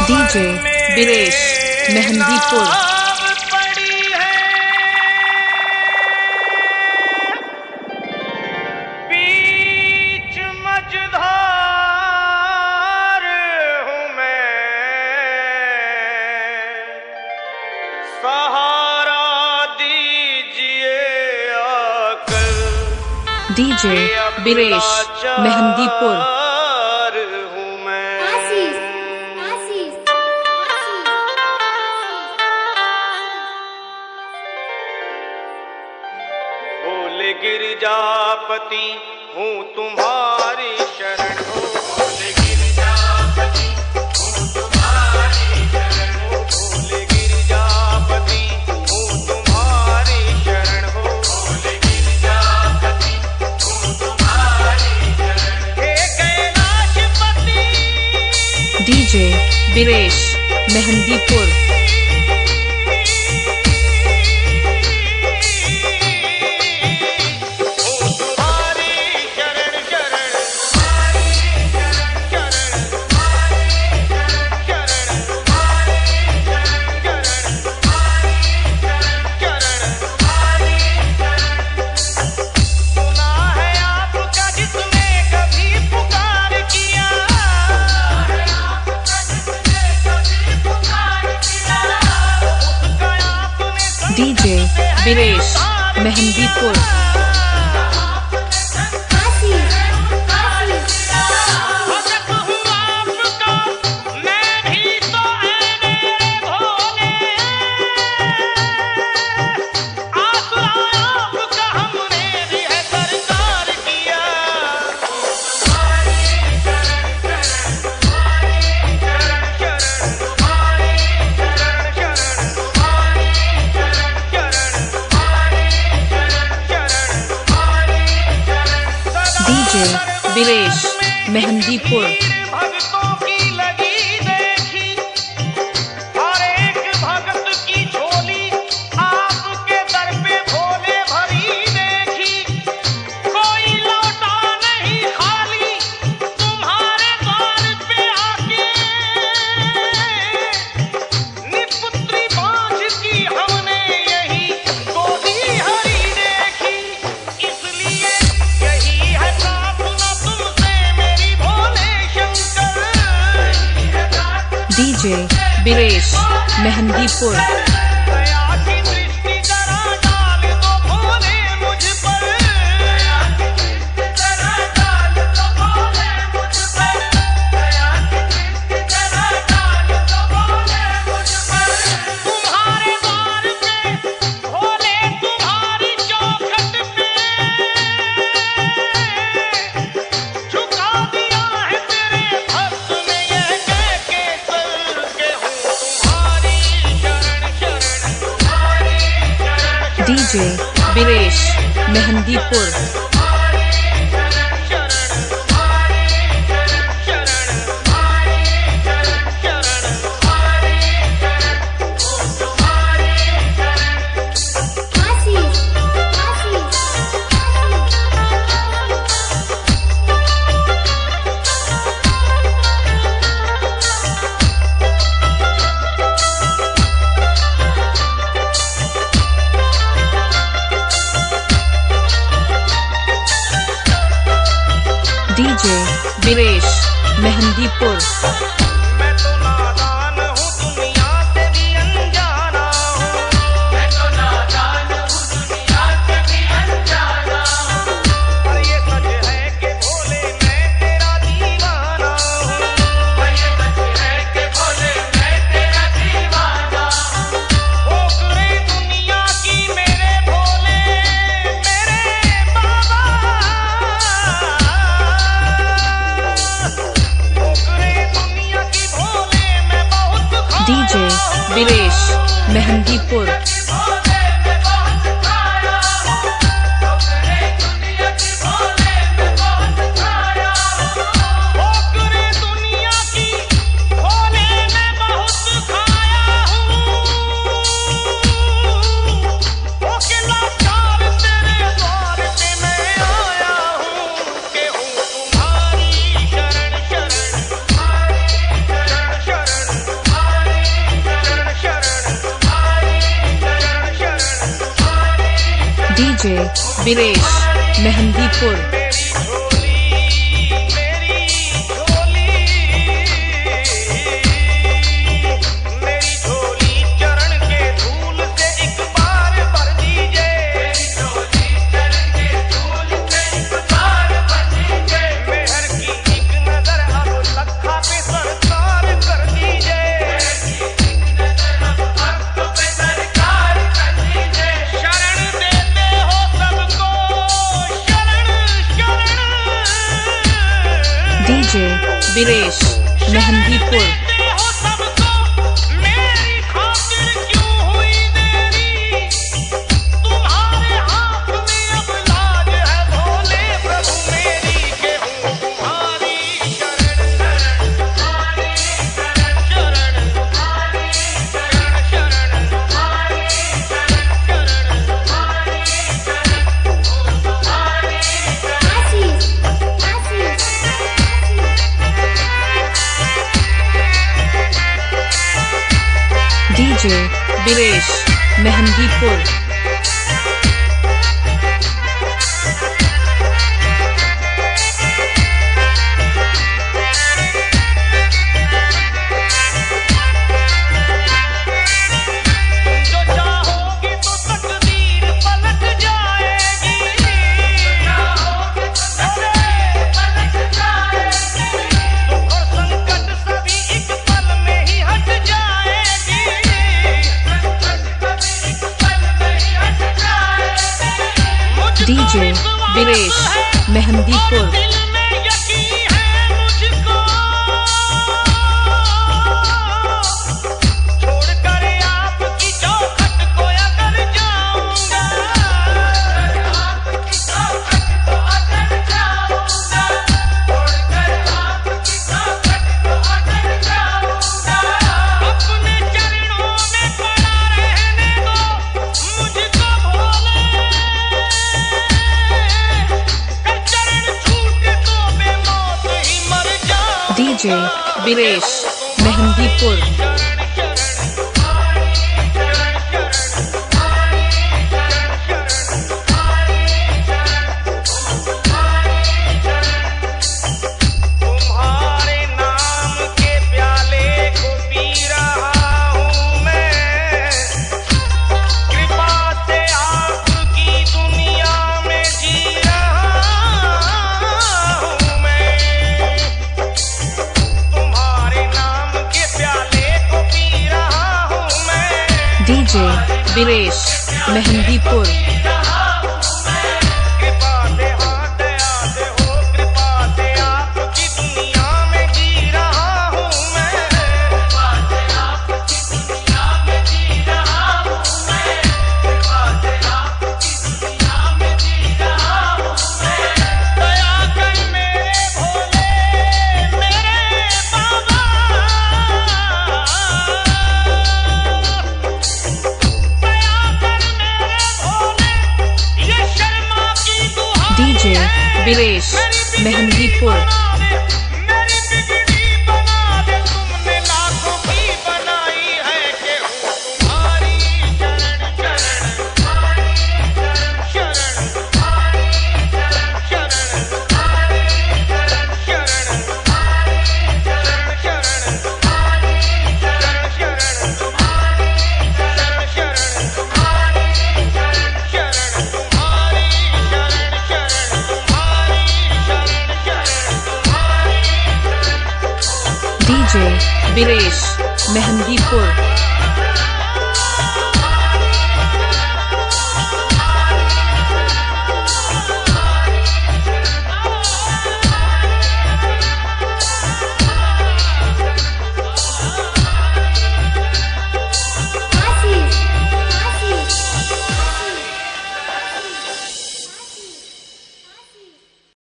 DJ Biresh Mehandipur. बीच मझधार हूँ मैं, सहारा दीजिए आकर। डीजे बिरेश मेहंदीपुर। भोले गिरजापति हूँ तुम्हारी शरण हो, भोले गिरजापति हूँ तुम्हारी शरण हो, भोले गिरजापति हूँ तुम्हारी शरण हो, भोले गिरजापति हूँ तुम्हारी शरण। हे Kailashpati. DJ Biresh Mehandipur. DJ Biresh Mehandipur. DJ Biresh Mehandipur. भक्तों की लगी देखी, हर एक भगत की झोली आपके दर पे भोले भरी देखी। कोई लौटा नहीं खाली तुम्हारे द्वार पे आके, निपुत्री बांझ की हमने यही गोदी हरी देखी। इसलिए यही है प्रार्थना तुमसे मेरी भोले शंकर। डीजे बिरेश मेहंदीपुर। दया की दृष्टि जरा डाल दो भोले मुझ पर, दया की दृष्टि जरा डाल दो भोले मुझ पर, दया की दृष्टि जरा डाल दो भोले मुझ पर। तुम्हारे द्वार पे भोले तुम्हारी चौखट पे झुका दिया है तेरे भक्त ने यह कह के सर के हूँ तुम्हारी शरण शरण, तुम्हारी शरण डीजे बिरेश मेहंदीपुर। तुम्हारी शरण शरण, तुम्हारी शरण शरण, तुम्हारी शरण शरण, तुम्हारी शरण, ओ तुम्हारी डीजे बिरेश मेहंदीपुर। मैं तो नादान हूँ दुनिया से भी अनजाना हूँ, मैं तो नादान हूँ दुनिया से भी अनजाना हूँ। पर ये सच है कि भोले मैं तेरा दीवाना हूँ, पर ये सच है कि भोले मैं तेरा दीवाना हूँ। हो करे दुनिया की मेरे भोले मेरे बाबा, हो करे दुनिया की भोले मैं बहुत डीजे बिरेश मेहंदीपुर। भोले मैं बहुत खाया हूँ, हो करे दुनिया की भोले मैं बहुत खाया हूँ, हो करे दुनिया की भोले मैं बहुत खाया हूँ। हो के लाचार तेरे द्वार पे मैं आया हूँ, कि हूँ तुम्हारी शरण शरण, तुम्हारी शरण शरण। DJ Viresh Mehandipur. DJ Viresh Mehandipur. DJ Viresh Mehandipur. DJ Viresh Mehandipur. DJ Viresh Mehandipur. तुम्हारे नाम के प्याले को पी रहा हूँ मैं, कृपा से आपकी दुनिया में जी रहा हूँ मैं। तुम्हारे नाम के प्याले को पी रहा हूँ मैं। डीजे वीरेश मेहंदीपुर। कृपा से हाथ याद हो, कृपा से आपकी दुनिया में जी रहा हूँ मैं। कृपा से आपकी दुनिया में जी रहा हूँ मैं। कृपा से आपकी दुनिया में जी रहा हूँ मैं। दया कर मेरे भोले मेरे बाबा, दया कर मेरे भोले, ये शर्मा की दुआ डीजे वीरेश मेहंदीपुर। मेरी बिगड़ी बना दे, तुमने लाखों की बनाई है कि हूँ तुम्हारी शरण शरण, तुम्हारी शरण शरण, तुम्हारी शरण शरण, तुम्हारी शरण शरण, तुम्हारी शरण शरण, तुम्हारी शरण शरण, तुम्हारी शरण शरण, तुम्हारी शरण शरण, तुम्हारी शरण शरण, तुम्हारी शरण शरण, तुम्हारी। डीजे वीरेश मेहंदीपुर।